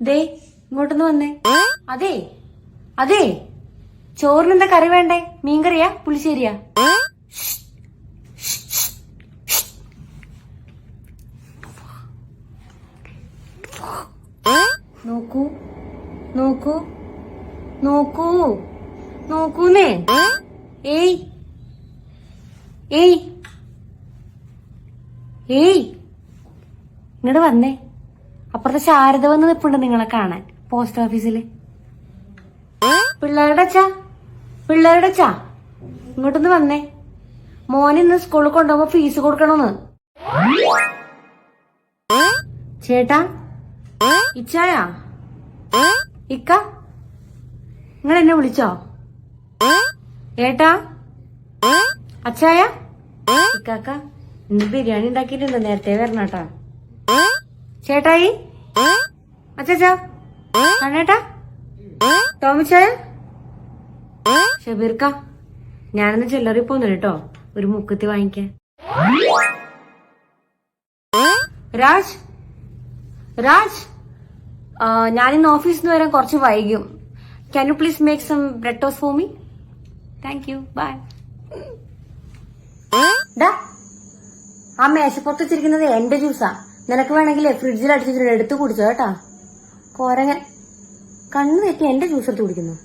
ദേ ഇങ്ങോട്ടൊന്ന് വന്നേ. അതെ അതെ, ചോറിന് എന്താ കറി വേണ്ടേ? മീൻകറിയാ പുളിശ്ശേരിയാ? നോക്കൂ നോക്കൂ നോക്കൂ നോക്കൂന്നേ. ഏയ് ഏയ് ഏയ് ഇങ്ങോട്ട് വന്നേ. അപ്പുറത്തെ ശാരദ വന്ന് നിൽപ്പുണ്ട് നിങ്ങളെ കാണാൻ പോസ്റ്റ് ഓഫീസില്. പിള്ളേരുടെ അച്ഛാ ഇങ്ങോട്ടൊന്ന് വന്നേ. മോൻ ഇന്ന് സ്കൂളിൽ കൊണ്ടുപോകുമ്പോ ഫീസ് കൊടുക്കണമെന്ന്. ചേട്ടാ, ഇച്ചായാ, ഇക്ക, നിങ്ങൾ എന്നെ വിളിച്ചോ? ഏട്ടാ, അച്ചായ, ഇക്കാക്ക ഇന്ന് ബിരിയാണി ഉണ്ടാക്കിയിട്ടുണ്ട്, നേരത്തെ വരണട്ടാ. ചേട്ടായി, അച്ചാ, കണ്ണേട്ടാ, ടോമിച്ചായ, ഷബീർക്ക, ഞാനിന്ന് ജ്വല്ലറി പോകുന്നു കേട്ടോ, ഒരു മുക്കുത്തി വാങ്ങിക്കാൻ. രാജ് രാജ്, ഞാനിന്ന് ഓഫീസിൽ നിന്ന് വരാൻ കുറച്ച് വൈകും. Can you please make some bread toast for me? Thank you, bye. ആ മേശപ്പുറത്ത് വെച്ചിരിക്കുന്നത് എന്റെ ജ്യൂസാ. നിനക്ക് വേണമെങ്കിൽ ഫ്രിഡ്ജിൽ അടിച്ചിട്ട് എടുത്ത് കുടിച്ചോ കേട്ടാ. കോരങ്ങൻ കണ്ണു തെറ്റി എന്റെ ജ്യൂസ് എടുത്ത് കുടിക്കുന്നു.